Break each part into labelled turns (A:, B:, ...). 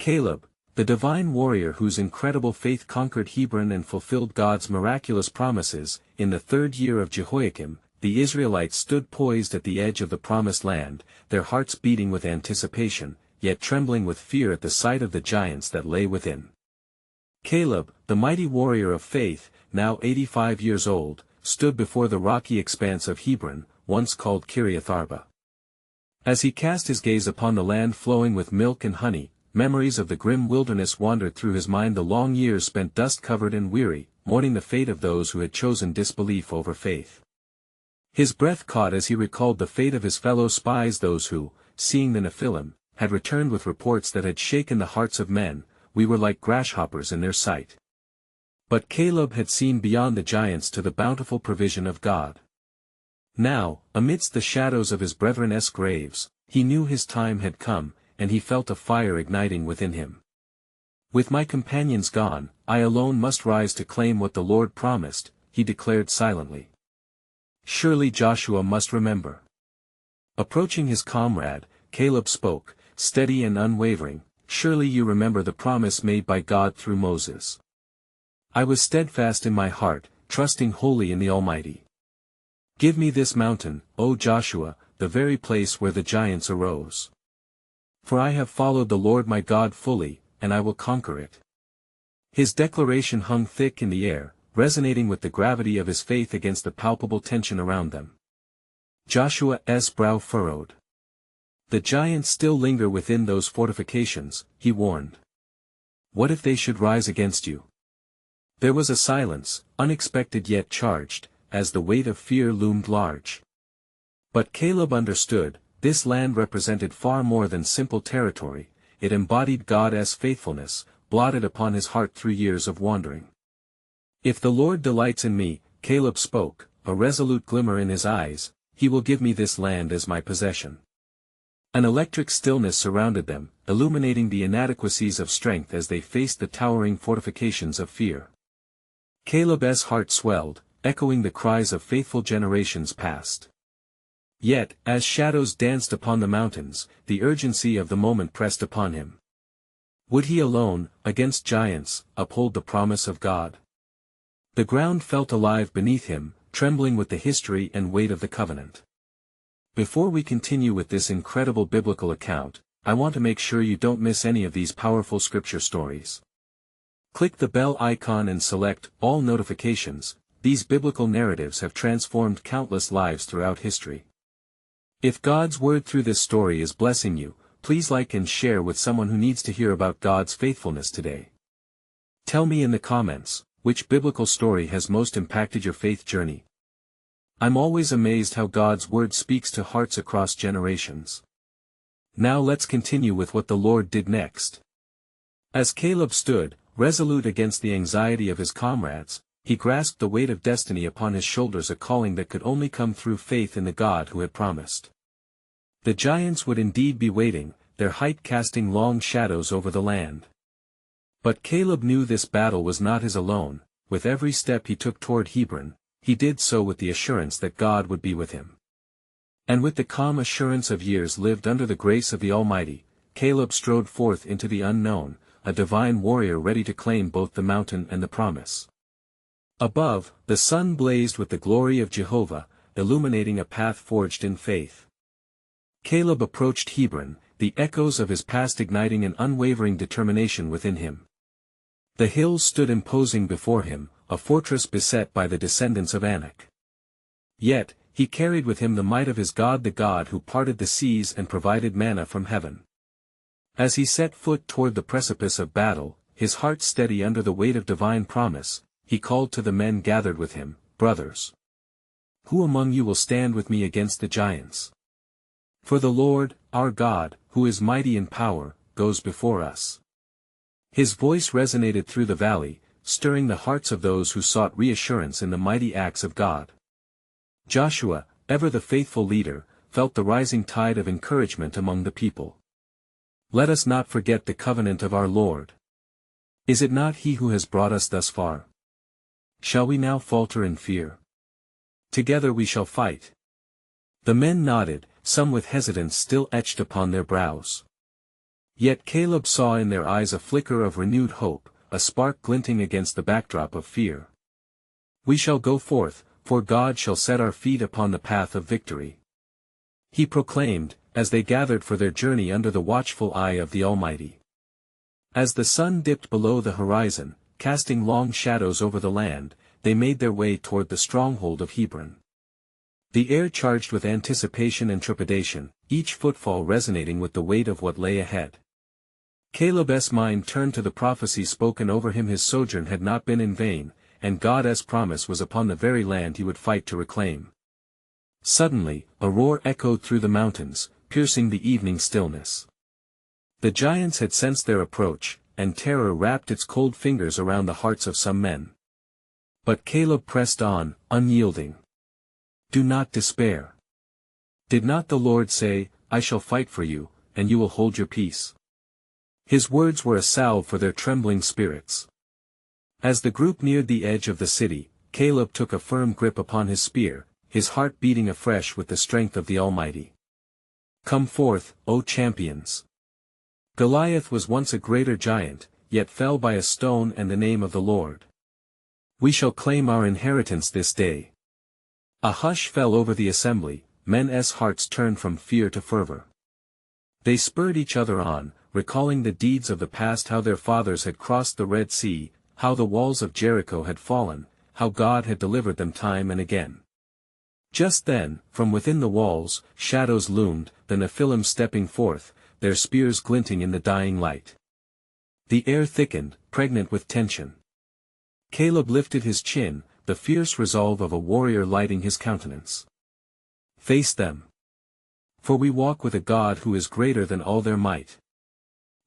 A: Caleb, the divine warrior whose incredible faith conquered Hebron and fulfilled God's miraculous promises, in the 3rd year of Jehoiakim, the Israelites stood poised at the edge of the promised land, their hearts beating with anticipation, yet trembling with fear at the sight of the giants that lay within. Caleb, the mighty warrior of faith, now 85 years old, stood before the rocky expanse of Hebron, once called Kiriath Arba. As he cast his gaze upon the land flowing with milk and honey, memories of the grim wilderness wandered through his mind, the long years spent dust-covered and weary, mourning the fate of those who had chosen disbelief over faith. His breath caught as he recalled the fate of his fellow spies, those who, seeing the Nephilim, had returned with reports that had shaken the hearts of men. We were like grasshoppers in their sight. But Caleb had seen beyond the giants to the bountiful provision of God. Now, amidst the shadows of his brethren's graves, he knew his time had come, and he felt a fire igniting within him. With my companions gone, I alone must rise to claim what the Lord promised, he declared silently. Surely Joshua must remember. Approaching his comrade, Caleb spoke, steady and unwavering, surely you remember the promise made by God through Moses. I was steadfast in my heart, trusting wholly in the Almighty. Give me this mountain, O Joshua, the very place where the giants arose. For I have followed the Lord my God fully, and I will conquer it. His declaration hung thick in the air, resonating with the gravity of his faith against the palpable tension around them. Joshua's brow furrowed. The giants still linger within those fortifications, he warned. What if they should rise against you? There was a silence, unexpected yet charged, as the weight of fear loomed large. But Caleb understood, this land represented far more than simple territory, it embodied God's faithfulness, blotted upon his heart through years of wandering. If the Lord delights in me, Caleb spoke, a resolute glimmer in his eyes, he will give me this land as my possession. An electric stillness surrounded them, illuminating the inadequacies of strength as they faced the towering fortifications of fear. Caleb's heart swelled, echoing the cries of faithful generations past. Yet, as shadows danced upon the mountains, the urgency of the moment pressed upon him. Would he alone, against giants, uphold the promise of God? The ground felt alive beneath him, trembling with the history and weight of the covenant. Before we continue with this incredible biblical account, I want to make sure you don't miss any of these powerful scripture stories. Click the bell icon and select all notifications. These biblical narratives have transformed countless lives throughout history. If God's word through this story is blessing you, please like and share with someone who needs to hear about God's faithfulness today. Tell me in the comments, which biblical story has most impacted your faith journey? I'm always amazed how God's word speaks to hearts across generations. Now let's continue with what the Lord did next. As Caleb stood, resolute against the anxiety of his comrades, he grasped the weight of destiny upon his shoulders, a calling that could only come through faith in the God who had promised. The giants would indeed be waiting, their height casting long shadows over the land. But Caleb knew this battle was not his alone. With every step he took toward Hebron, he did so with the assurance that God would be with him. And with the calm assurance of years lived under the grace of the Almighty, Caleb strode forth into the unknown, a divine warrior ready to claim both the mountain and the promise. Above, the sun blazed with the glory of Jehovah, illuminating a path forged in faith. Caleb approached Hebron, the echoes of his past igniting an unwavering determination within him. The hills stood imposing before him, a fortress beset by the descendants of Anak. Yet, he carried with him the might of his God, the God who parted the seas and provided manna from heaven. As he set foot toward the precipice of battle, his heart steady under the weight of divine promise, he called to the men gathered with him, "Brothers, who among you will stand with me against the giants? For the Lord, our God, who is mighty in power, goes before us." His voice resonated through the valley, stirring the hearts of those who sought reassurance in the mighty acts of God. Joshua, ever the faithful leader, felt the rising tide of encouragement among the people. Let us not forget the covenant of our Lord. Is it not He who has brought us thus far? Shall we now falter in fear? Together we shall fight. The men nodded, some with hesitance still etched upon their brows. Yet Caleb saw in their eyes a flicker of renewed hope, a spark glinting against the backdrop of fear. "We shall go forth, for God shall set our feet upon the path of victory," he proclaimed, as they gathered for their journey under the watchful eye of the Almighty. As the sun dipped below the horizon, casting long shadows over the land, they made their way toward the stronghold of Hebron. The air charged with anticipation and trepidation, each footfall resonating with the weight of what lay ahead. Caleb's mind turned to the prophecy spoken over him. His sojourn had not been in vain, and God's promise was upon the very land he would fight to reclaim. Suddenly, a roar echoed through the mountains, piercing the evening stillness. The giants had sensed their approach, and terror wrapped its cold fingers around the hearts of some men. But Caleb pressed on, unyielding. "Do not despair. Did not the Lord say, 'I shall fight for you, and you will hold your peace'?" His words were a salve for their trembling spirits. As the group neared the edge of the city, Caleb took a firm grip upon his spear, his heart beating afresh with the strength of the Almighty. "Come forth, O champions! Goliath was once a greater giant, yet fell by a stone and the name of the Lord. We shall claim our inheritance this day." A hush fell over the assembly, men's hearts turned from fear to fervor. They spurred each other on, recalling the deeds of the past, how their fathers had crossed the Red Sea, how the walls of Jericho had fallen, how God had delivered them time and again. Just then, from within the walls, shadows loomed, the Nephilim stepping forth, their spears glinting in the dying light. The air thickened, pregnant with tension. Caleb lifted his chin, the fierce resolve of a warrior lighting his countenance. "Face them. For we walk with a God who is greater than all their might."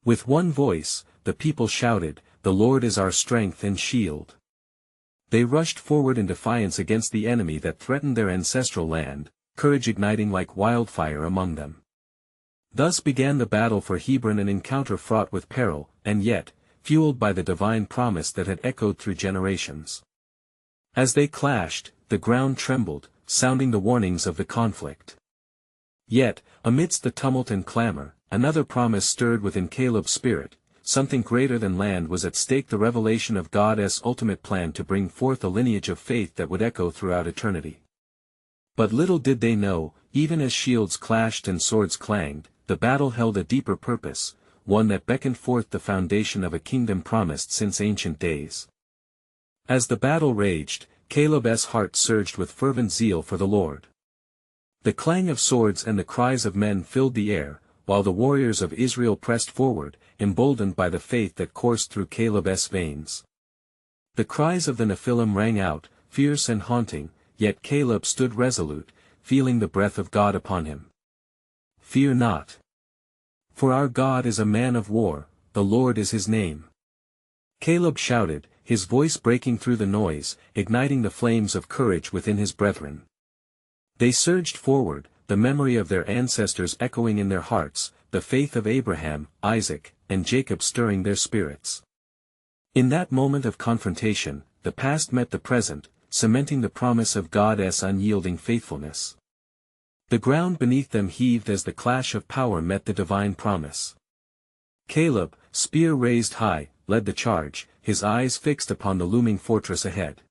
A: With one voice, the people shouted, "The Lord is our strength and shield." They rushed forward in defiance against the enemy that threatened their ancestral land, courage igniting like wildfire among them. Thus began the battle for Hebron, an encounter fraught with peril, and yet, fueled by the divine promise that had echoed through generations. As they clashed, the ground trembled, sounding the warnings of the conflict. Yet, amidst the tumult and clamor, another promise stirred within Caleb's spirit. Something greater than land was at stake, the revelation of God's ultimate plan to bring forth a lineage of faith that would echo throughout eternity. But little did they know, even as shields clashed and swords clanged, the battle held a deeper purpose, one that beckoned forth the foundation of a kingdom promised since ancient days. As the battle raged, Caleb's heart surged with fervent zeal for the Lord. The clang of swords and the cries of men filled the air, while the warriors of Israel pressed forward, emboldened by the faith that coursed through Caleb's veins. The cries of the Nephilim rang out, fierce and haunting, yet Caleb stood resolute, feeling the breath of God upon him. "Fear not. For our God is a man of war, the Lord is his name." Caleb shouted, his voice breaking through the noise, igniting the flames of courage within his brethren. They surged forward, the memory of their ancestors echoing in their hearts, the faith of Abraham, Isaac, and Jacob stirring their spirits. In that moment of confrontation, the past met the present, cementing the promise of God's unyielding faithfulness. The ground beneath them heaved as the clash of power met the divine promise. Caleb, spear raised high, led the charge, his eyes fixed upon the looming fortress ahead.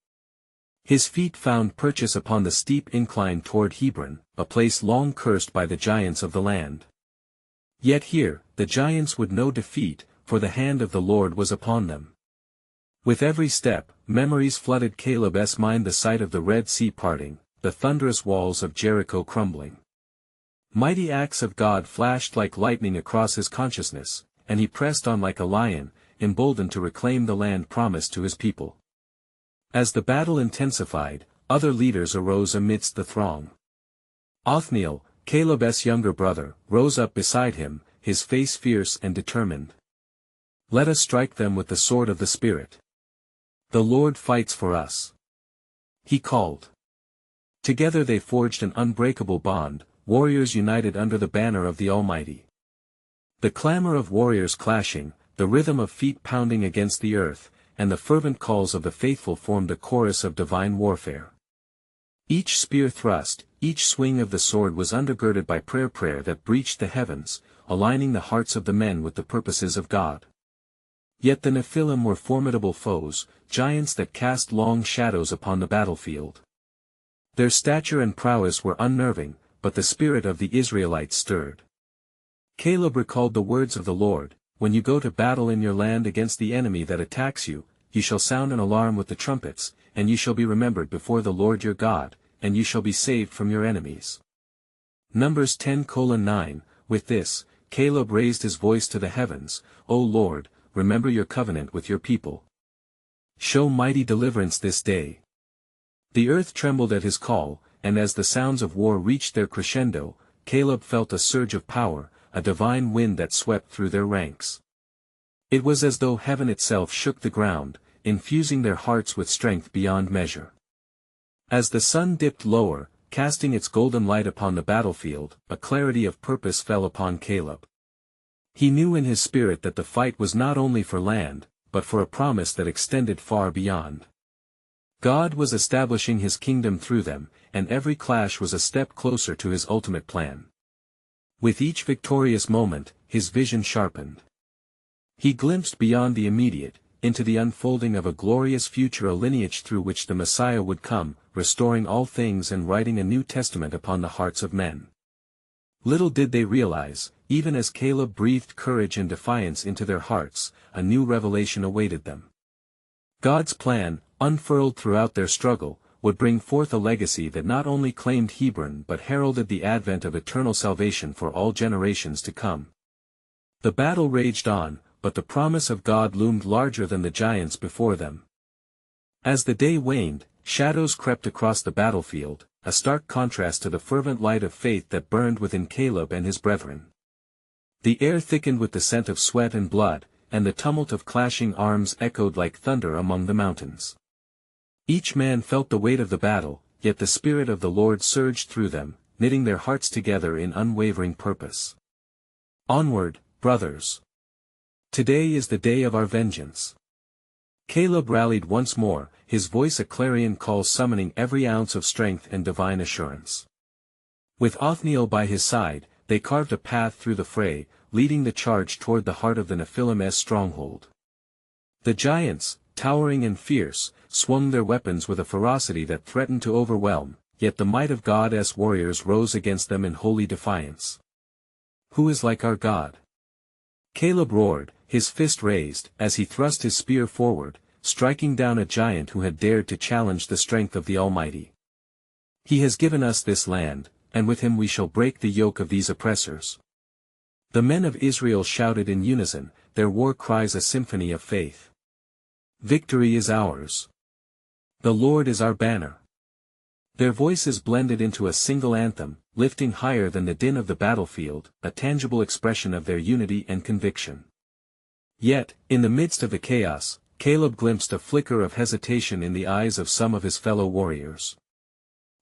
A: His feet found purchase upon the steep incline toward Hebron, a place long cursed by the giants of the land. Yet here, the giants would know defeat, for the hand of the Lord was upon them. With every step, memories flooded Caleb's mind, the sight of the Red Sea parting, the thunderous walls of Jericho crumbling. Mighty acts of God flashed like lightning across his consciousness, and he pressed on like a lion, emboldened to reclaim the land promised to his people. As the battle intensified, other leaders arose amidst the throng. Othniel, Caleb's younger brother, rose up beside him, his face fierce and determined. "Let us strike them with the sword of the Spirit. The Lord fights for us," he called. Together they forged an unbreakable bond, warriors united under the banner of the Almighty. The clamor of warriors clashing, the rhythm of feet pounding against the earth, and the fervent calls of the faithful formed a chorus of divine warfare. Each spear thrust, each swing of the sword was undergirded by prayer that breached the heavens, aligning the hearts of the men with the purposes of God. Yet the Nephilim were formidable foes, giants that cast long shadows upon the battlefield. Their stature and prowess were unnerving, but the spirit of the Israelites stirred. Caleb recalled the words of the Lord, "When you go to battle in your land against the enemy that attacks you, you shall sound an alarm with the trumpets, and you shall be remembered before the Lord your God, and you shall be saved from your enemies." Numbers 10:9. With this, Caleb raised his voice to the heavens, "O Lord, remember your covenant with your people. Show mighty deliverance this day." The earth trembled at his call, and as the sounds of war reached their crescendo, Caleb felt a surge of power, a divine wind that swept through their ranks. It was as though heaven itself shook the ground, infusing their hearts with strength beyond measure. As the sun dipped lower, casting its golden light upon the battlefield, a clarity of purpose fell upon Caleb. He knew in his spirit that the fight was not only for land, but for a promise that extended far beyond. God was establishing his kingdom through them, and every clash was a step closer to his ultimate plan. With each victorious moment, his vision sharpened. He glimpsed beyond the immediate, into the unfolding of a glorious future, a lineage through which the Messiah would come, restoring all things and writing a new testament upon the hearts of men. Little did they realize, even as Caleb breathed courage and defiance into their hearts, a new revelation awaited them. God's plan, unfurled throughout their struggle, would bring forth a legacy that not only claimed Hebron but heralded the advent of eternal salvation for all generations to come. The battle raged on, but the promise of God loomed larger than the giants before them. As the day waned, shadows crept across the battlefield, a stark contrast to the fervent light of faith that burned within Caleb and his brethren. The air thickened with the scent of sweat and blood, and the tumult of clashing arms echoed like thunder among the mountains. Each man felt the weight of the battle, yet the Spirit of the Lord surged through them, knitting their hearts together in unwavering purpose. Onward, brothers! Today is the day of our vengeance. Caleb rallied once more, his voice a clarion call summoning every ounce of strength and divine assurance. With Othniel by his side, they carved a path through the fray, leading the charge toward the heart of the Nephilim's stronghold. The giants, towering and fierce, swung their weapons with a ferocity that threatened to overwhelm, yet the might of God's warriors rose against them in holy defiance. "Who is like our God?" Caleb roared, his fist raised, as he thrust his spear forward, striking down a giant who had dared to challenge the strength of the Almighty. "He has given us this land, and with him we shall break the yoke of these oppressors." The men of Israel shouted in unison, their war cries a symphony of faith. "Victory is ours. The Lord is our banner." Their voices blended into a single anthem, lifting higher than the din of the battlefield, a tangible expression of their unity and conviction. Yet, in the midst of the chaos, Caleb glimpsed a flicker of hesitation in the eyes of some of his fellow warriors.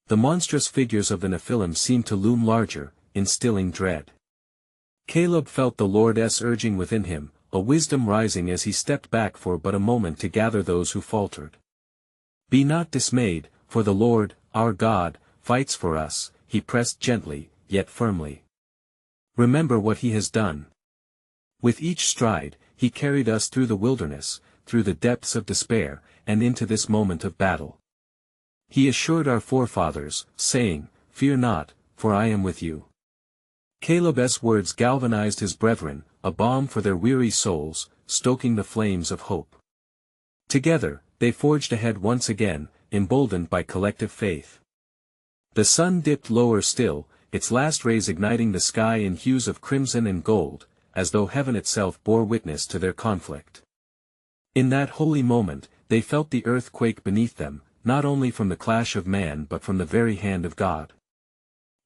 A: The monstrous figures of the Nephilim seemed to loom larger, instilling dread. Caleb felt the Lord's urging within him, a wisdom rising as he stepped back for but a moment to gather those who faltered. "Be not dismayed, for the Lord, our God, fights for us," he pressed gently, yet firmly. "Remember what he has done. With each stride, he carried us through the wilderness, through the depths of despair, and into this moment of battle. He assured our forefathers, saying, 'Fear not, for I am with you.'" Caleb's words galvanized his brethren, a balm for their weary souls, stoking the flames of hope. Together, they forged ahead once again, emboldened by collective faith. The sun dipped lower still, its last rays igniting the sky in hues of crimson and gold, as though heaven itself bore witness to their conflict. In that holy moment, they felt the earth quake beneath them, not only from the clash of man but from the very hand of God.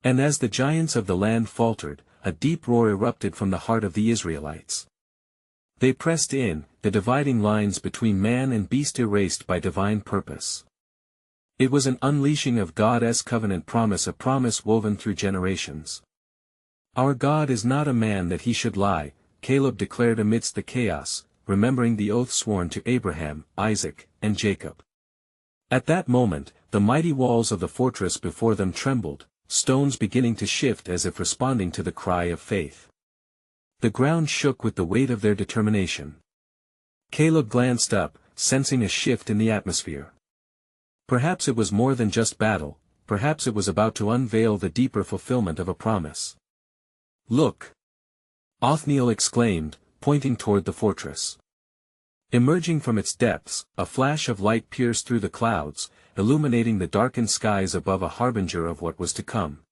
A: And as the giants of the land faltered, a deep roar erupted from the heart of the Israelites. They pressed in, the dividing lines between man and beast erased by divine purpose. It was an unleashing of God's covenant promise, a promise woven through generations. "Our God is not a man that he should lie," Caleb declared amidst the chaos, remembering the oath sworn to Abraham, Isaac, and Jacob. At that moment, the mighty walls of the fortress before them trembled, stones beginning to shift as if responding to the cry of faith. The ground shook with the weight of their determination. Caleb glanced up, sensing a shift in the atmosphere. Perhaps it was more than just battle, perhaps it was about to unveil the deeper fulfillment of a promise. "Look!" Othniel exclaimed, pointing toward the fortress. Emerging from its depths, a flash of light pierced through the clouds, illuminating the darkened skies above, a harbinger of what was to come.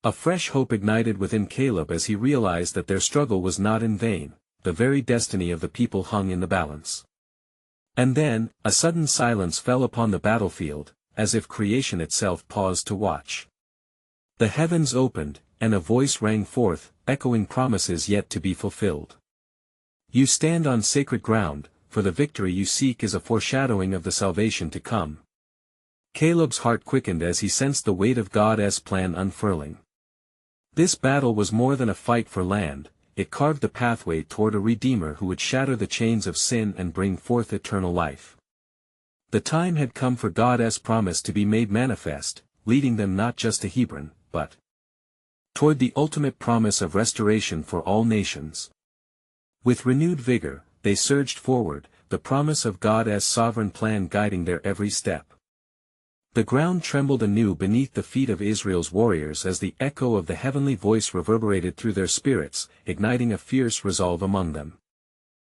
A: A fresh hope ignited within Caleb as he realized that their struggle was not in vain, the very destiny of the people hung in the balance. And then, a sudden silence fell upon the battlefield, as if creation itself paused to watch. The heavens opened, and a voice rang forth, echoing promises yet to be fulfilled. "You stand on sacred ground, for the victory you seek is a foreshadowing of the salvation to come." Caleb's heart quickened as he sensed the weight of God's plan unfurling. This battle was more than a fight for land, it carved the pathway toward a Redeemer who would shatter the chains of sin and bring forth eternal life. The time had come for God's promise to be made manifest, leading them not just to Hebron, but toward the ultimate promise of restoration for all nations. With renewed vigor, they surged forward, the promise of God's sovereign plan guiding their every step. The ground trembled anew beneath the feet of Israel's warriors as the echo of the heavenly voice reverberated through their spirits, igniting a fierce resolve among them.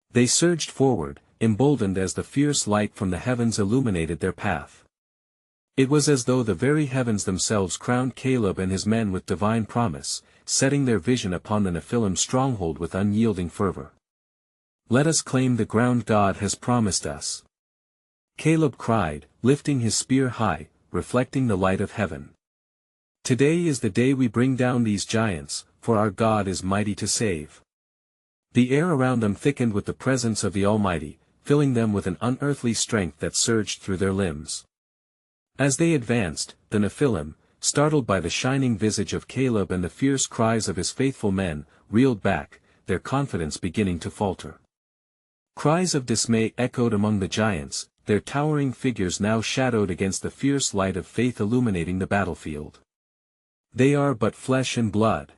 A: They surged forward, emboldened as the fierce light from the heavens illuminated their path. It was as though the very heavens themselves crowned Caleb and his men with divine promise, setting their vision upon the Nephilim stronghold with unyielding fervor. "Let us claim the ground God has promised us," Caleb cried, lifting his spear high, reflecting the light of heaven. "Today is the day we bring down these giants, for our God is mighty to save." The air around them thickened with the presence of the Almighty, filling them with an unearthly strength that surged through their limbs. As they advanced, the Nephilim, startled by the shining visage of Caleb and the fierce cries of his faithful men, reeled back, their confidence beginning to falter. Cries of dismay echoed among the giants, their towering figures now shadowed against the fierce light of faith illuminating the battlefield. "They are but flesh and blood,"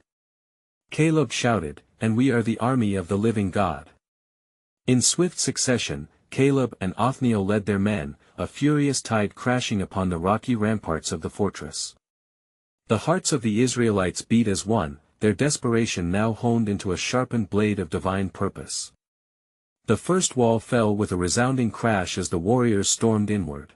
A: Caleb shouted, "and we are the army of the living God." In swift succession, Caleb and Othniel led their men, a furious tide crashing upon the rocky ramparts of the fortress. The hearts of the Israelites beat as one, their desperation now honed into a sharpened blade of divine purpose. The first wall fell with a resounding crash as the warriors stormed inward.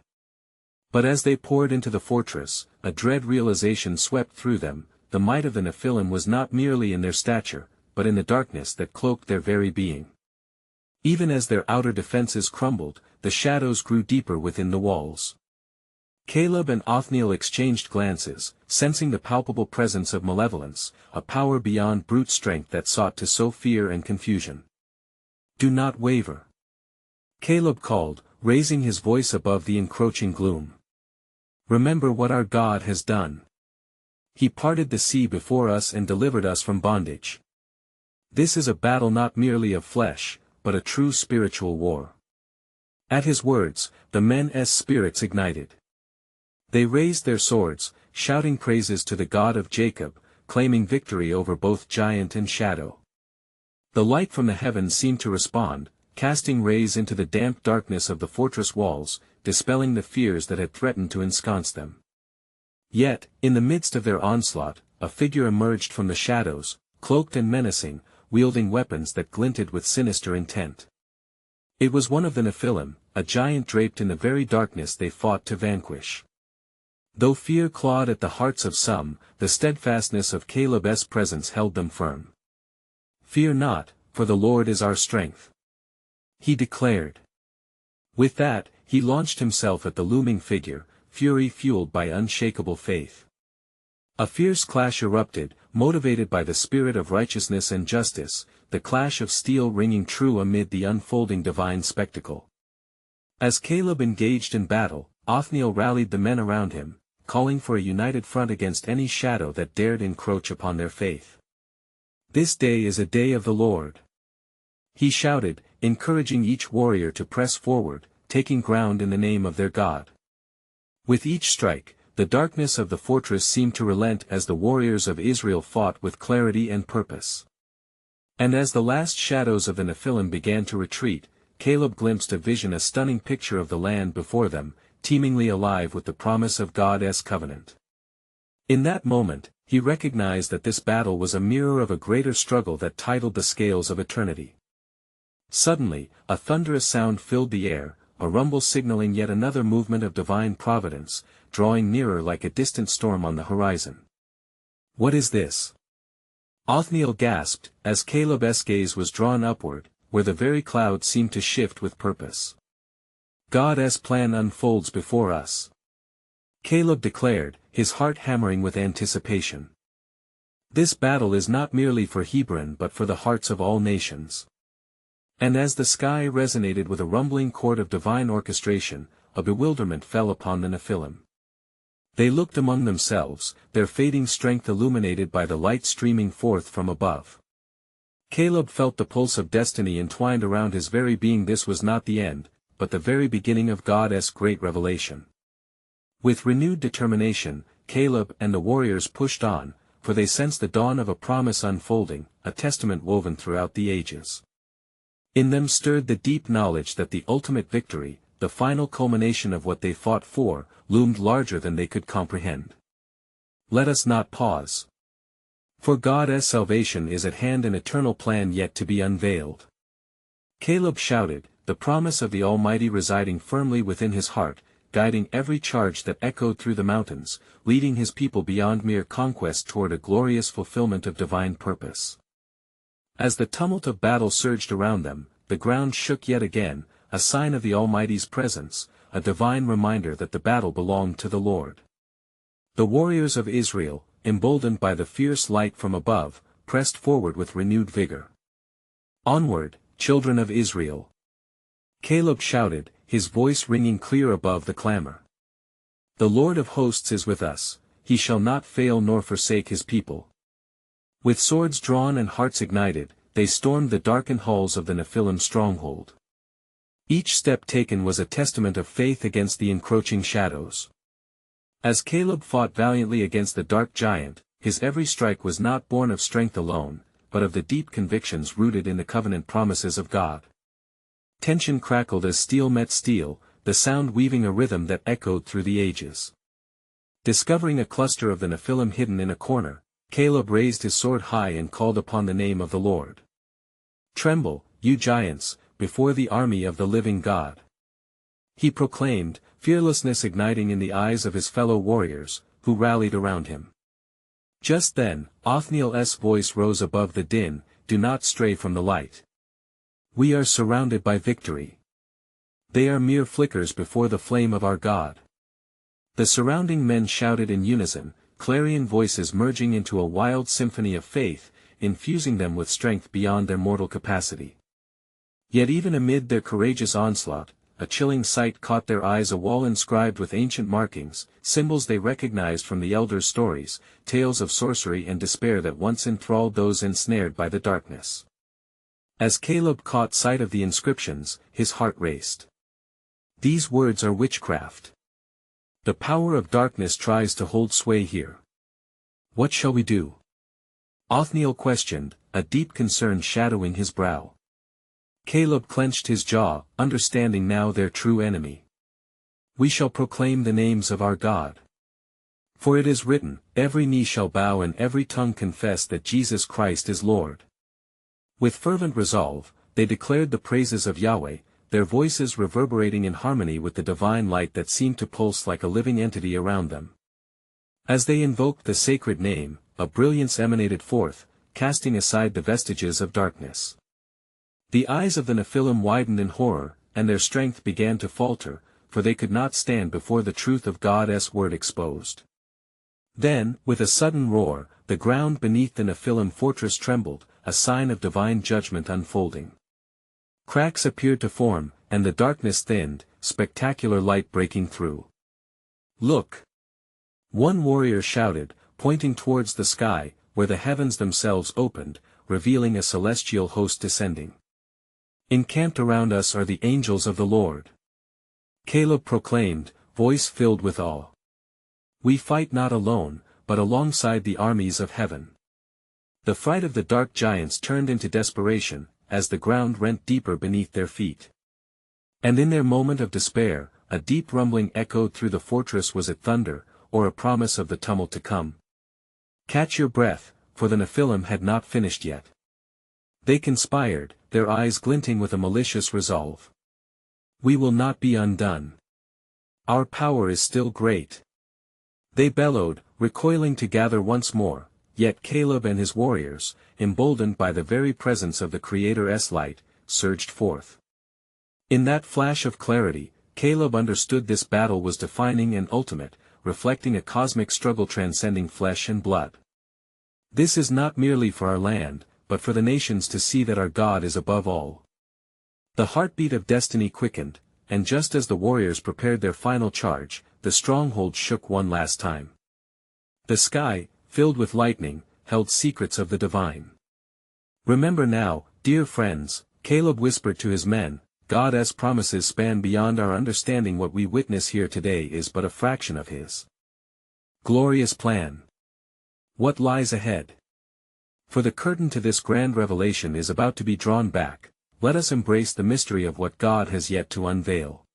A: But as they poured into the fortress, a dread realization swept through them: the might of the Nephilim was not merely in their stature, but in the darkness that cloaked their very being. Even as their outer defenses crumbled, the shadows grew deeper within the walls. Caleb and Othniel exchanged glances, sensing the palpable presence of malevolence, a power beyond brute strength that sought to sow fear and confusion. "Do not waver," Caleb called, raising his voice above the encroaching gloom. "Remember what our God has done. He parted the sea before us and delivered us from bondage. This is a battle not merely of flesh, but a true spiritual war." At his words, the men's spirits ignited. They raised their swords, shouting praises to the God of Jacob, claiming victory over both giant and shadow. The light from the heavens seemed to respond, casting rays into the damp darkness of the fortress walls, dispelling the fears that had threatened to ensconce them. Yet, in the midst of their onslaught, a figure emerged from the shadows, cloaked and menacing, wielding weapons that glinted with sinister intent. It was one of the Nephilim, a giant draped in the very darkness they fought to vanquish. Though fear clawed at the hearts of some, the steadfastness of Caleb's presence held them firm. "Fear not, for the Lord is our strength," he declared. With that, he launched himself at the looming figure, fury fueled by unshakable faith. A fierce clash erupted, motivated by the spirit of righteousness and justice, the clash of steel ringing true amid the unfolding divine spectacle. As Caleb engaged in battle, Othniel rallied the men around him, calling for a united front against any shadow that dared encroach upon their faith. "This day is a day of the Lord," he shouted, encouraging each warrior to press forward, taking ground in the name of their God. With each strike, the darkness of the fortress seemed to relent as the warriors of Israel fought with clarity and purpose. And as the last shadows of the Nephilim began to retreat, Caleb glimpsed a vision, a stunning picture of the land before them, teemingly alive with the promise of God's covenant. In that moment, he recognized that this battle was a mirror of a greater struggle that titled the scales of eternity. Suddenly, a thunderous sound filled the air, a rumble signaling yet another movement of divine providence, drawing nearer like a distant storm on the horizon. "What is this?" Othniel gasped, as Caleb's gaze was drawn upward, where the very clouds seemed to shift with purpose. "God's plan unfolds before us," Caleb declared, his heart hammering with anticipation. "This battle is not merely for Hebron but for the hearts of all nations." And as the sky resonated with a rumbling chord of divine orchestration, a bewilderment fell upon the Nephilim. They looked among themselves, their fading strength illuminated by the light streaming forth from above. Caleb felt the pulse of destiny entwined around his very being. This was not the end, but the very beginning of God's great revelation. With renewed determination, Caleb and the warriors pushed on, for they sensed the dawn of a promise unfolding, a testament woven throughout the ages. In them stirred the deep knowledge that the ultimate victory, the final culmination of what they fought for, loomed larger than they could comprehend. Let us not pause. For God's salvation is at hand, an eternal plan yet to be unveiled. Caleb shouted, the promise of the Almighty residing firmly within his heart, guiding every charge that echoed through the mountains, leading his people beyond mere conquest toward a glorious fulfillment of divine purpose. As the tumult of battle surged around them, the ground shook yet again, a sign of the Almighty's presence, a divine reminder that the battle belonged to the Lord. The warriors of Israel, emboldened by the fierce light from above, pressed forward with renewed vigor. "Onward, children of Israel!" Caleb shouted, his voice ringing clear above the clamor. "The Lord of hosts is with us, he shall not fail nor forsake his people." With swords drawn and hearts ignited, they stormed the darkened halls of the Nephilim stronghold. Each step taken was a testament of faith against the encroaching shadows. As Caleb fought valiantly against the dark giant, his every strike was not born of strength alone, but of the deep convictions rooted in the covenant promises of God. Tension crackled as steel met steel, the sound weaving a rhythm that echoed through the ages. Discovering a cluster of the Nephilim hidden in a corner, Caleb raised his sword high and called upon the name of the Lord. "Tremble, you giants, before the army of the living God," he proclaimed, fearlessness igniting in the eyes of his fellow warriors, who rallied around him. Just then, Othniel's voice rose above the din, "Do not stray from the light. We are surrounded by victory. They are mere flickers before the flame of our God." The surrounding men shouted in unison, clarion voices merging into a wild symphony of faith, infusing them with strength beyond their mortal capacity. Yet even amid their courageous onslaught, a chilling sight caught their eyes, a wall inscribed with ancient markings, symbols they recognized from the elders' stories, tales of sorcery and despair that once enthralled those ensnared by the darkness. As Caleb caught sight of the inscriptions, his heart raced. These words are witchcraft. The power of darkness tries to hold sway here. What shall we do? Othniel questioned, a deep concern shadowing his brow. Caleb clenched his jaw, understanding now their true enemy. "We shall proclaim the names of our God. For it is written, every knee shall bow and every tongue confess that Jesus Christ is Lord." With fervent resolve, they declared the praises of Yahweh, their voices reverberating in harmony with the divine light that seemed to pulse like a living entity around them. As they invoked the sacred name, a brilliance emanated forth, casting aside the vestiges of darkness. The eyes of the Nephilim widened in horror, and their strength began to falter, for they could not stand before the truth of God's word exposed. Then, with a sudden roar, the ground beneath the Nephilim fortress trembled, a sign of divine judgment unfolding. Cracks appeared to form, and the darkness thinned, spectacular light breaking through. "Look!" one warrior shouted, pointing towards the sky, where the heavens themselves opened, revealing a celestial host descending. "Encamped around us are the angels of the Lord," Caleb proclaimed, voice filled with awe. "We fight not alone, but alongside the armies of heaven." The fright of the dark giants turned into desperation, as the ground rent deeper beneath their feet. And in their moment of despair, a deep rumbling echoed through the fortress. Was it thunder, or a promise of the tumult to come? Catch your breath, for the Nephilim had not finished yet. They conspired, their eyes glinting with a malicious resolve. We will not be undone. Our power is still great. They bellowed, recoiling to gather once more, yet Caleb and his warriors, emboldened by the very presence of the Creator's light, surged forth. In that flash of clarity, Caleb understood this battle was defining and ultimate, reflecting a cosmic struggle transcending flesh and blood. This is not merely for our land, but for the nations to see that our God is above all. The heartbeat of destiny quickened, and just as the warriors prepared their final charge, the stronghold shook one last time. The sky, filled with lightning, held secrets of the divine. Remember now, dear friends, Caleb whispered to his men, God's promises span beyond our understanding. What we witness here today is but a fraction of his glorious plan. What lies ahead? For the curtain to this grand revelation is about to be drawn back. Let us embrace the mystery of what God has yet to unveil.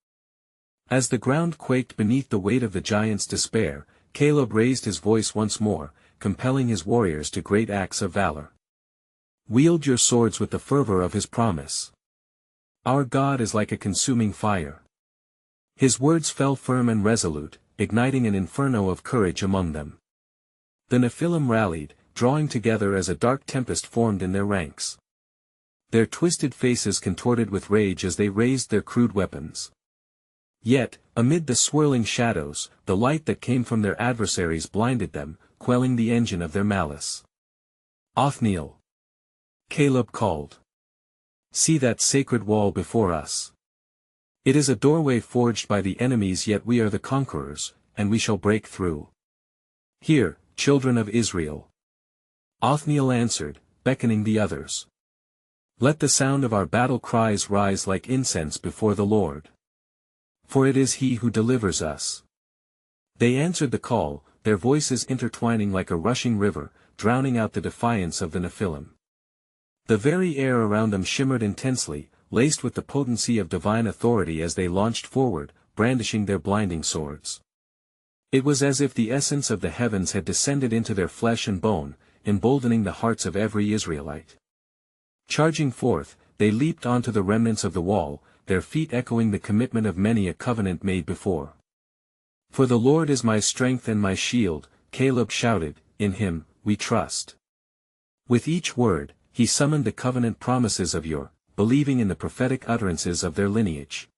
A: As the ground quaked beneath the weight of the giants' despair, Caleb raised his voice once more, compelling his warriors to great acts of valor. Wield your swords with the fervor of his promise. Our God is like a consuming fire. His words fell firm and resolute, igniting an inferno of courage among them. The Nephilim rallied, drawing together as a dark tempest formed in their ranks. Their twisted faces contorted with rage as they raised their crude weapons. Yet, amid the swirling shadows, the light that came from their adversaries blinded them, quelling the engine of their malice. Othniel! Caleb called. See that sacred wall before us. It is a doorway forged by the enemies, yet we are the conquerors, and we shall break through. Hear, children of Israel. Othniel answered, beckoning the others. Let the sound of our battle cries rise like incense before the Lord. For it is He who delivers us. They answered the call, their voices intertwining like a rushing river, drowning out the defiance of the Nephilim. The very air around them shimmered intensely, laced with the potency of divine authority as they launched forward, brandishing their blinding swords. It was as if the essence of the heavens had descended into their flesh and bone, emboldening the hearts of every Israelite. Charging forth, they leaped onto the remnants of the wall, their feet echoing the commitment of many a covenant made before. For the Lord is my strength and my shield, Caleb shouted, in him, we trust. With each word, he summoned the covenant promises of yore, believing in the prophetic utterances of their lineage.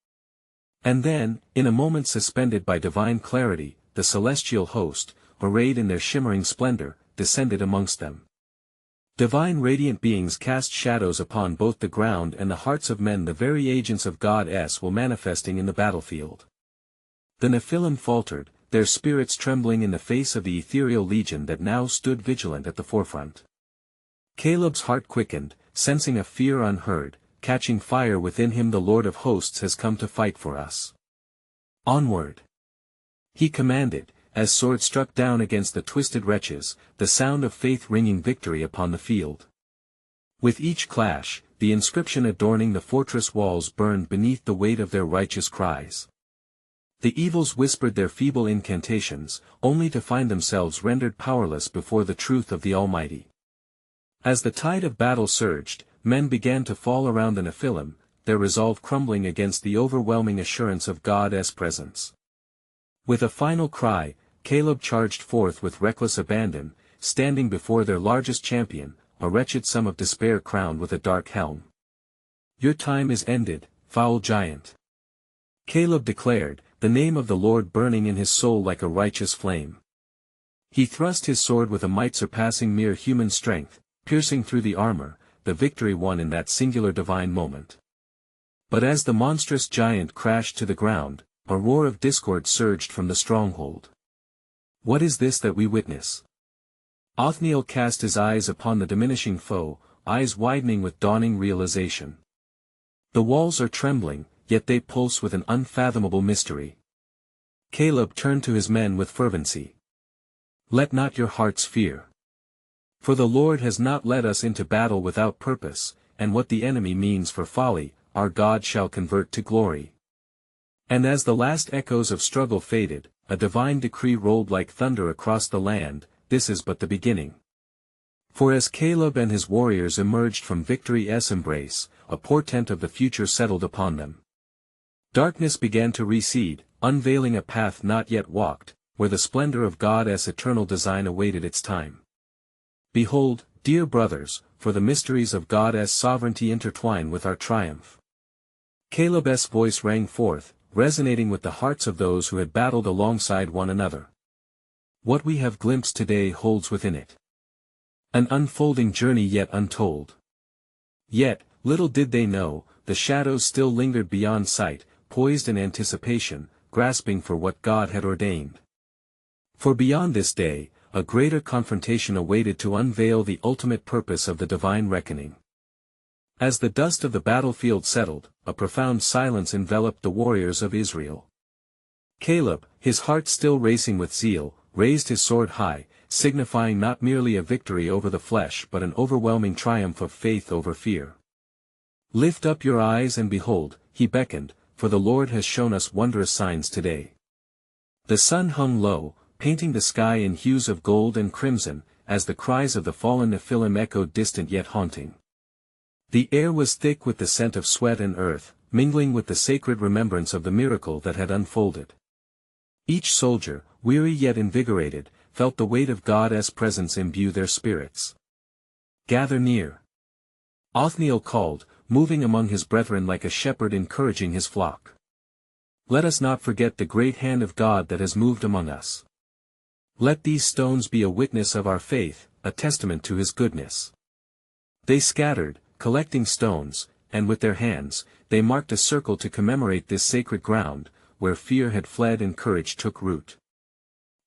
A: And then, in a moment suspended by divine clarity, the celestial host, arrayed in their shimmering splendor, descended amongst them. Divine radiant beings cast shadows upon both the ground and the hearts of men, the very agents of God's will manifesting in the battlefield. The Nephilim faltered, their spirits trembling in the face of the ethereal legion that now stood vigilant at the forefront. Caleb's heart quickened, sensing a fear unheard, catching fire within him. The Lord of hosts has come to fight for us. Onward! He commanded, as swords struck down against the twisted wretches, the sound of faith ringing victory upon the field. With each clash, the inscription adorning the fortress walls burned beneath the weight of their righteous cries. The evils whispered their feeble incantations, only to find themselves rendered powerless before the truth of the Almighty. As the tide of battle surged, men began to fall around the Nephilim, their resolve crumbling against the overwhelming assurance of God's presence. With a final cry, Caleb charged forth with reckless abandon, standing before their largest champion, a wretched sum of despair crowned with a dark helm. Your time is ended, foul giant. Caleb declared, the name of the Lord burning in his soul like a righteous flame. He thrust his sword with a might surpassing mere human strength, piercing through the armor, the victory won in that singular divine moment. But as the monstrous giant crashed to the ground, a roar of discord surged from the stronghold. What is this that we witness? Othniel cast his eyes upon the diminishing foe, eyes widening with dawning realization. The walls are trembling, yet they pulse with an unfathomable mystery. Caleb turned to his men with fervency. Let not your hearts fear. For the Lord has not led us into battle without purpose, and what the enemy means for folly, our God shall convert to glory. And as the last echoes of struggle faded, a divine decree rolled like thunder across the land, this is but the beginning. For as Caleb and his warriors emerged from victory's embrace, a portent of the future settled upon them. Darkness began to recede, unveiling a path not yet walked, where the splendor of God's eternal design awaited its time. Behold, dear brothers, for the mysteries of God's sovereignty intertwine with our triumph. Caleb's voice rang forth, resonating with the hearts of those who had battled alongside one another. What we have glimpsed today holds within it an unfolding journey yet untold. Yet, little did they know, the shadows still lingered beyond sight, poised in anticipation, grasping for what God had ordained. For beyond this day, a greater confrontation awaited to unveil the ultimate purpose of the divine reckoning. As the dust of the battlefield settled, a profound silence enveloped the warriors of Israel. Caleb, his heart still racing with zeal, raised his sword high, signifying not merely a victory over the flesh but an overwhelming triumph of faith over fear. Lift up your eyes and behold, he beckoned, for the Lord has shown us wondrous signs today. The sun hung low, painting the sky in hues of gold and crimson, as the cries of the fallen Nephilim echoed distant yet haunting. The air was thick with the scent of sweat and earth, mingling with the sacred remembrance of the miracle that had unfolded. Each soldier, weary yet invigorated, felt the weight of God's presence imbue their spirits. Gather near. Othniel called, moving among his brethren like a shepherd encouraging his flock. Let us not forget the great hand of God that has moved among us. Let these stones be a witness of our faith, a testament to his goodness. They scattered, collecting stones, and with their hands, they marked a circle to commemorate this sacred ground, where fear had fled and courage took root.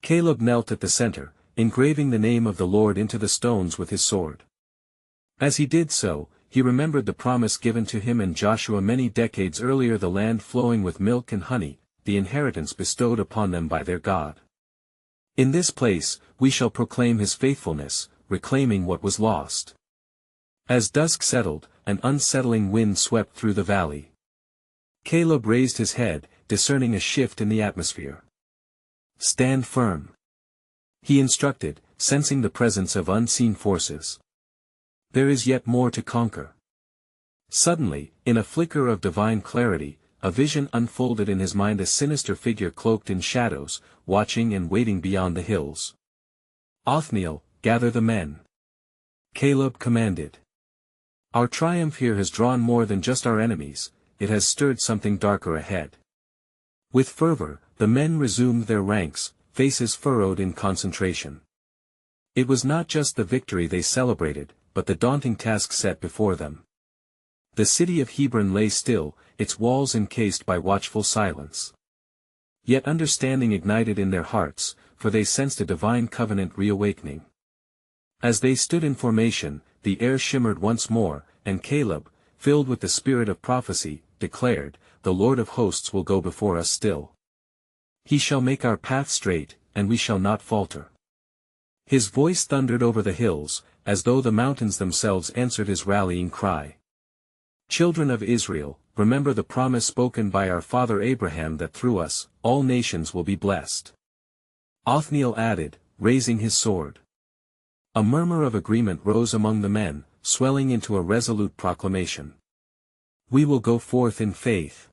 A: Caleb knelt at the center, engraving the name of the Lord into the stones with his sword. As he did so, he remembered the promise given to him and Joshua many decades earlier, the land flowing with milk and honey, the inheritance bestowed upon them by their God. In this place, we shall proclaim his faithfulness, reclaiming what was lost. As dusk settled, an unsettling wind swept through the valley. Caleb raised his head, discerning a shift in the atmosphere. Stand firm. He instructed, sensing the presence of unseen forces. There is yet more to conquer. Suddenly, in a flicker of divine clarity, a vision unfolded in his mind, a sinister figure cloaked in shadows, watching and waiting beyond the hills. Othniel, gather the men. Caleb commanded. Our triumph here has drawn more than just our enemies, it has stirred something darker ahead. With fervor, the men resumed their ranks, faces furrowed in concentration. It was not just the victory they celebrated, but the daunting task set before them. The city of Hebron lay still, its walls encased by watchful silence. Yet understanding ignited in their hearts, for they sensed a divine covenant reawakening. As they stood in formation, the air shimmered once more, and Caleb, filled with the spirit of prophecy, declared, "The Lord of hosts will go before us still. He shall make our path straight, and we shall not falter." His voice thundered over the hills, as though the mountains themselves answered his rallying cry. Children of Israel, remember the promise spoken by our father Abraham that through us, all nations will be blessed. Othniel added, raising his sword. A murmur of agreement rose among the men, swelling into a resolute proclamation. We will go forth in faith.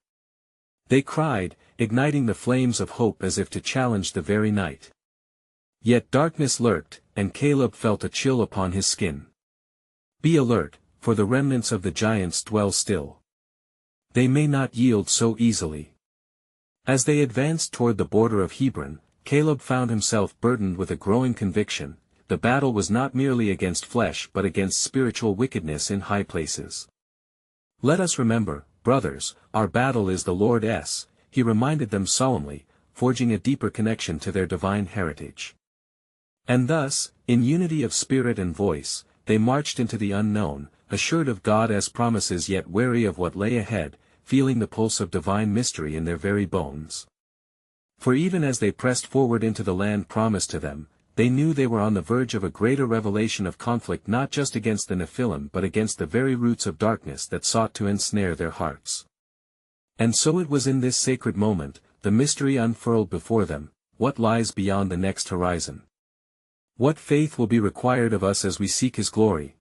A: They cried, igniting the flames of hope as if to challenge the very night. Yet darkness lurked, and Caleb felt a chill upon his skin. Be alert, for the remnants of the giants dwell still. They may not yield so easily. As they advanced toward the border of Hebron, Caleb found himself burdened with a growing conviction. The battle was not merely against flesh but against spiritual wickedness in high places. Let us remember, brothers, our battle is the Lord's, he reminded them solemnly, forging a deeper connection to their divine heritage. And thus, in unity of spirit and voice, they marched into the unknown, assured of God's promises yet wary of what lay ahead, feeling the pulse of divine mystery in their very bones. For even as they pressed forward into the land promised to them, they knew they were on the verge of a greater revelation of conflict, not just against the Nephilim but against the very roots of darkness that sought to ensnare their hearts. And so it was in this sacred moment, the mystery unfurled before them: what lies beyond the next horizon? What faith will be required of us as we seek His glory?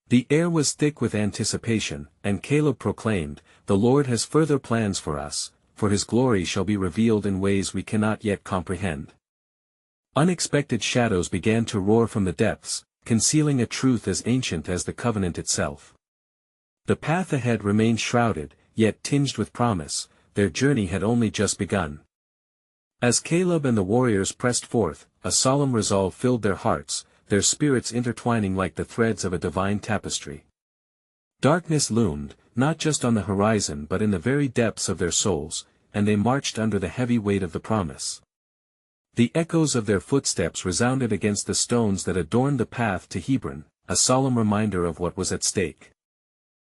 A: The air was thick with anticipation, and Caleb proclaimed, "The Lord has further plans for us, for His glory shall be revealed in ways we cannot yet comprehend." Unexpected shadows began to roar from the depths, concealing a truth as ancient as the covenant itself. The path ahead remained shrouded, yet tinged with promise. Their journey had only just begun. As Caleb and the warriors pressed forth, a solemn resolve filled their hearts, their spirits intertwining like the threads of a divine tapestry. Darkness loomed, not just on the horizon but in the very depths of their souls, and they marched under the heavy weight of the promise. The echoes of their footsteps resounded against the stones that adorned the path to Hebron, a solemn reminder of what was at stake.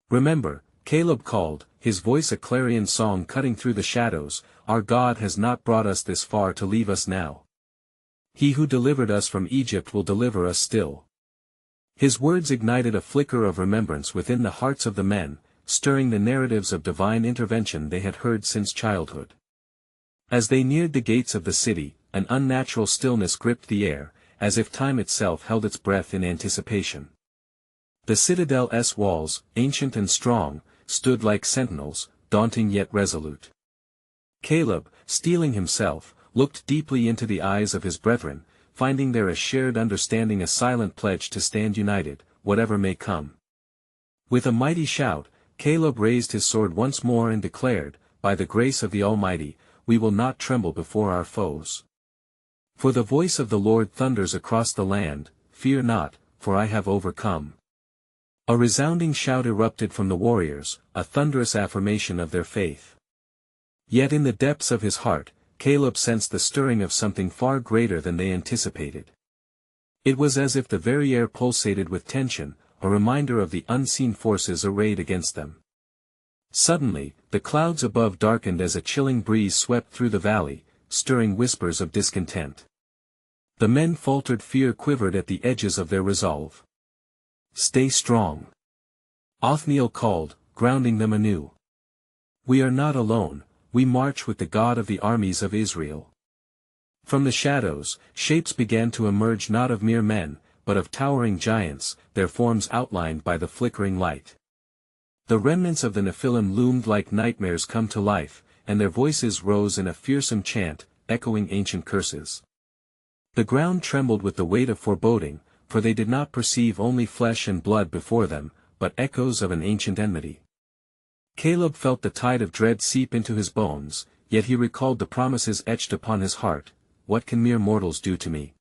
A: "Remember," Caleb called, his voice a clarion song cutting through the shadows, "our God has not brought us this far to leave us now. He who delivered us from Egypt will deliver us still." His words ignited a flicker of remembrance within the hearts of the men, stirring the narratives of divine intervention they had heard since childhood. As they neared the gates of the city, an unnatural stillness gripped the air, as if time itself held its breath in anticipation. The citadel's walls, ancient and strong, stood like sentinels, daunting yet resolute. Caleb, steeling himself, looked deeply into the eyes of his brethren, finding there a shared understanding, a silent pledge to stand united, whatever may come. With a mighty shout, Caleb raised his sword once more and declared, "By the grace of the Almighty, we will not tremble before our foes. For the voice of the Lord thunders across the land, fear not, for I have overcome." A resounding shout erupted from the warriors, a thunderous affirmation of their faith. Yet in the depths of his heart, Caleb sensed the stirring of something far greater than they anticipated. It was as if the very air pulsated with tension, a reminder of the unseen forces arrayed against them. Suddenly, the clouds above darkened as a chilling breeze swept through the valley, stirring whispers of discontent. The men faltered, fear quivered at the edges of their resolve. "Stay strong," Othniel called, grounding them anew. "We are not alone, we march with the God of the armies of Israel." From the shadows, shapes began to emerge, not of mere men, but of towering giants, their forms outlined by the flickering light. The remnants of the Nephilim loomed like nightmares come to life, and their voices rose in a fearsome chant, echoing ancient curses. The ground trembled with the weight of foreboding, for they did not perceive only flesh and blood before them, but echoes of an ancient enmity. Caleb felt the tide of dread seep into his bones, yet he recalled the promises etched upon his heart: "What can mere mortals do to me?"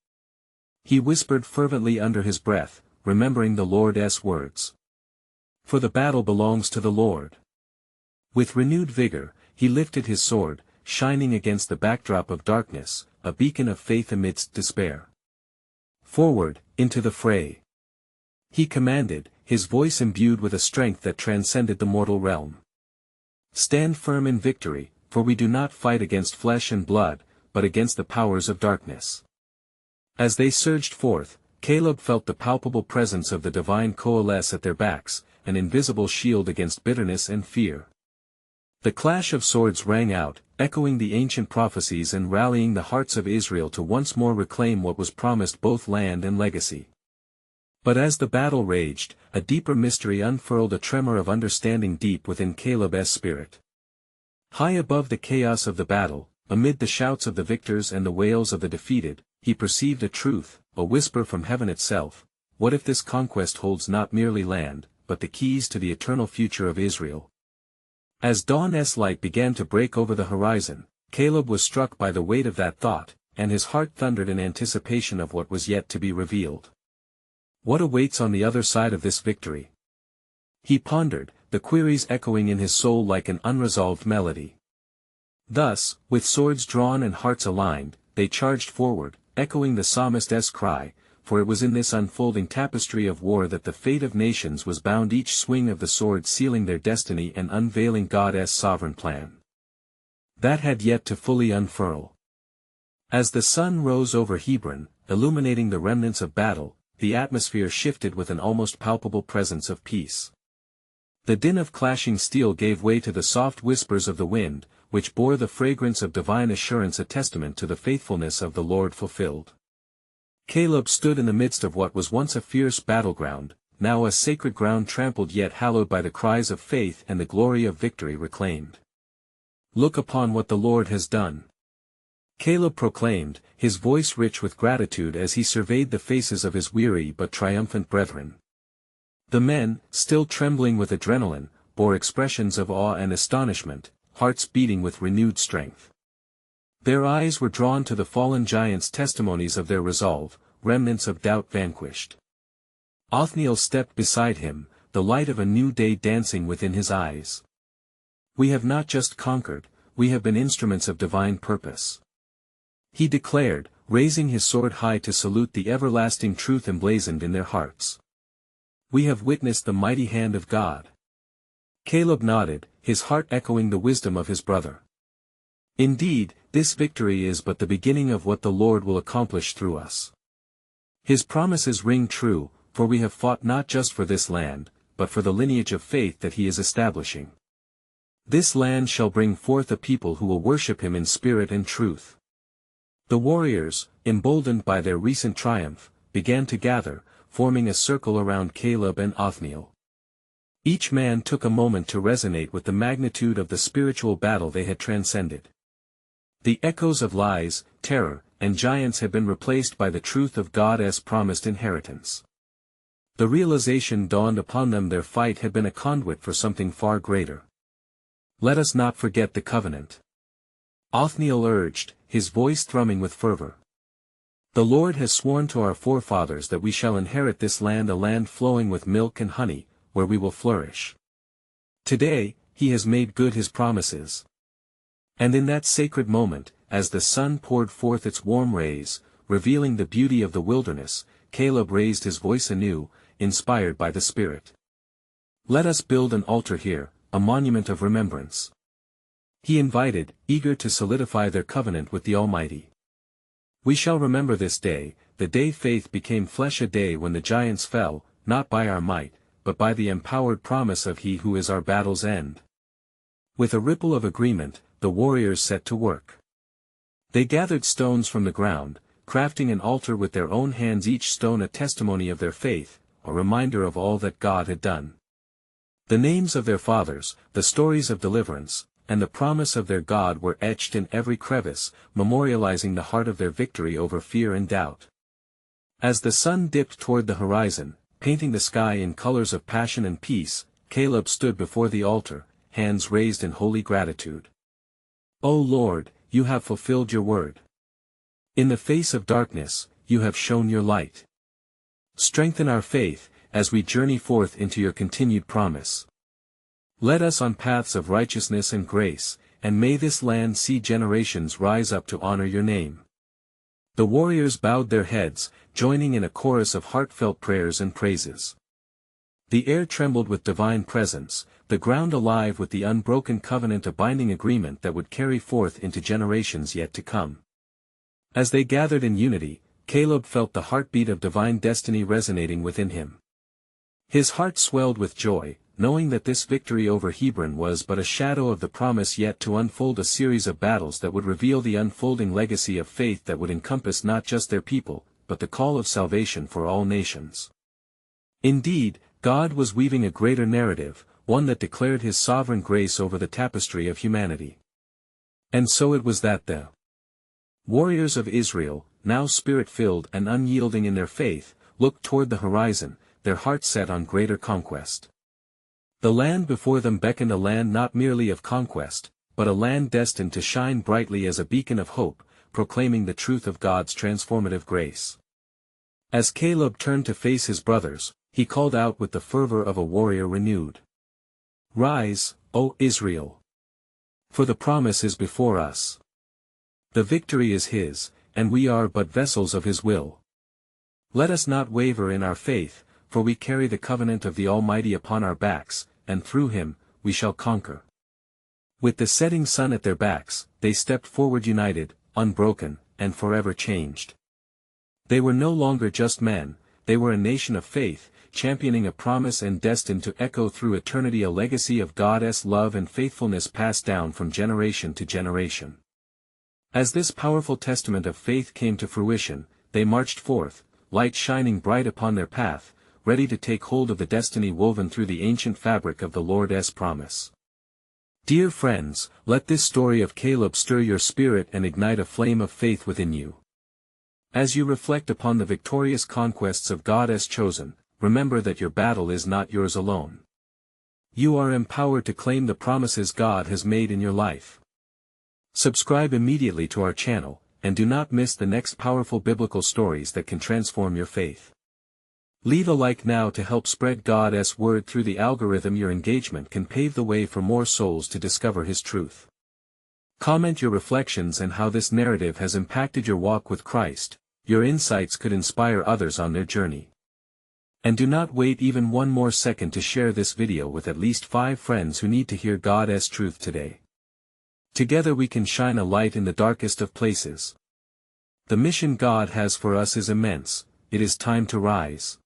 A: He whispered fervently under his breath, remembering the Lord's words. "For the battle belongs to the Lord." With renewed vigor, he lifted his sword, shining against the backdrop of darkness, a beacon of faith amidst despair. "Forward, into the fray!" he commanded, his voice imbued with a strength that transcended the mortal realm. "Stand firm in victory, for we do not fight against flesh and blood, but against the powers of darkness." As they surged forth, Caleb felt the palpable presence of the divine coalesce at their backs, an invisible shield against bitterness and fear. The clash of swords rang out, echoing the ancient prophecies and rallying the hearts of Israel to once more reclaim what was promised, both land and legacy. But as the battle raged, a deeper mystery unfurled, a tremor of understanding deep within Caleb's spirit. High above the chaos of the battle, amid the shouts of the victors and the wails of the defeated, he perceived a truth, a whisper from heaven itself: what if this conquest holds not merely land, but the keys to the eternal future of Israel? As dawn's light began to break over the horizon, Caleb was struck by the weight of that thought, and his heart thundered in anticipation of what was yet to be revealed. What awaits on the other side of this victory? He pondered, the queries echoing in his soul like an unresolved melody. Thus, with swords drawn and hearts aligned, they charged forward, echoing the psalmist's cry, for it was in this unfolding tapestry of war that the fate of nations was bound, each swing of the sword sealing their destiny and unveiling God's sovereign plan. That had yet to fully unfurl. As the sun rose over Hebron, illuminating the remnants of battle, the atmosphere shifted with an almost palpable presence of peace. The din of clashing steel gave way to the soft whispers of the wind, which bore the fragrance of divine assurance, a testament to the faithfulness of the Lord fulfilled. Caleb stood in the midst of what was once a fierce battleground, now a sacred ground trampled yet hallowed by the cries of faith and the glory of victory reclaimed. "Look upon what the Lord has done," Caleb proclaimed, his voice rich with gratitude as he surveyed the faces of his weary but triumphant brethren. The men, still trembling with adrenaline, bore expressions of awe and astonishment, hearts beating with renewed strength. Their eyes were drawn to the fallen giants' testimonies of their resolve, remnants of doubt vanquished. Othniel stepped beside him, the light of a new day dancing within his eyes. "We have not just conquered, we have been instruments of divine purpose," he declared, raising his sword high to salute the everlasting truth emblazoned in their hearts. "We have witnessed the mighty hand of God." Caleb nodded, his heart echoing the wisdom of his brother. "Indeed, this victory is but the beginning of what the Lord will accomplish through us. His promises ring true, for we have fought not just for this land, but for the lineage of faith that he is establishing. This land shall bring forth a people who will worship him in spirit and truth." The warriors, emboldened by their recent triumph, began to gather, forming a circle around Caleb and Othniel. Each man took a moment to resonate with the magnitude of the spiritual battle they had transcended. The echoes of lies, terror, and giants had been replaced by the truth of God's promised inheritance. The realization dawned upon them their fight had been a conduit for something far greater. "Let us not forget the covenant," Othniel urged, his voice thrumming with fervor. "The Lord has sworn to our forefathers that we shall inherit this land, a land flowing with milk and honey, where we will flourish. Today, he has made good his promises." And in that sacred moment, as the sun poured forth its warm rays, revealing the beauty of the wilderness, Caleb raised his voice anew, inspired by the Spirit. "Let us build an altar here, a monument of remembrance," he invited, eager to solidify their covenant with the Almighty. "We shall remember this day, the day faith became flesh, a day when the giants fell, not by our might, but by the empowered promise of He who is our battle's end." With a ripple of agreement, the warriors set to work. They gathered stones from the ground, crafting an altar with their own hands, each stone a testimony of their faith, a reminder of all that God had done. The names of their fathers, the stories of deliverance, and the promise of their God were etched in every crevice, memorializing the heart of their victory over fear and doubt. As the sun dipped toward the horizon, painting the sky in colors of passion and peace, Caleb stood before the altar, hands raised in holy gratitude. "O Lord, you have fulfilled your word. In the face of darkness, you have shown your light. Strengthen our faith, as we journey forth into your continued promise. Lead us on paths of righteousness and grace, and may this land see generations rise up to honor your name." The warriors bowed their heads, joining in a chorus of heartfelt prayers and praises. The air trembled with divine presence, the ground alive with the unbroken covenant, a binding agreement that would carry forth into generations yet to come. As they gathered in unity, Caleb felt the heartbeat of divine destiny resonating within him. His heart swelled with joy, knowing that this victory over Hebron was but a shadow of the promise yet to unfold, a series of battles that would reveal the unfolding legacy of faith that would encompass not just their people, but the call of salvation for all nations. Indeed, God was weaving a greater narrative, one that declared his sovereign grace over the tapestry of humanity. And so it was that the warriors of Israel, now spirit-filled and unyielding in their faith, looked toward the horizon, their hearts set on greater conquest. The land before them beckoned, a land not merely of conquest, but a land destined to shine brightly as a beacon of hope, proclaiming the truth of God's transformative grace. As Caleb turned to face his brothers, he called out with the fervor of a warrior renewed. "Rise, O Israel! For the promise is before us. The victory is His, and we are but vessels of His will. Let us not waver in our faith, for we carry the covenant of the Almighty upon our backs, and through Him, we shall conquer." With the setting sun at their backs, they stepped forward united, unbroken, and forever changed. They were no longer just men, they were a nation of faith, championing a promise and destined to echo through eternity a legacy of God's love and faithfulness passed down from generation to generation. As this powerful testament of faith came to fruition, they marched forth, light shining bright upon their path, ready to take hold of the destiny woven through the ancient fabric of the Lord's promise. Dear friends, let this story of Caleb stir your spirit and ignite a flame of faith within you. As you reflect upon the victorious conquests of God's chosen, remember that your battle is not yours alone. You are empowered to claim the promises God has made in your life. Subscribe immediately to our channel, and do not miss the next powerful biblical stories that can transform your faith. Leave a like now to help spread God's word through the algorithm. Your engagement can pave the way for more souls to discover His truth. Comment your reflections and how this narrative has impacted your walk with Christ. Your insights could inspire others on their journey. And do not wait even one more second to share this video with at least 5 friends who need to hear God's truth today. Together we can shine a light in the darkest of places. The mission God has for us is immense. It is time to rise.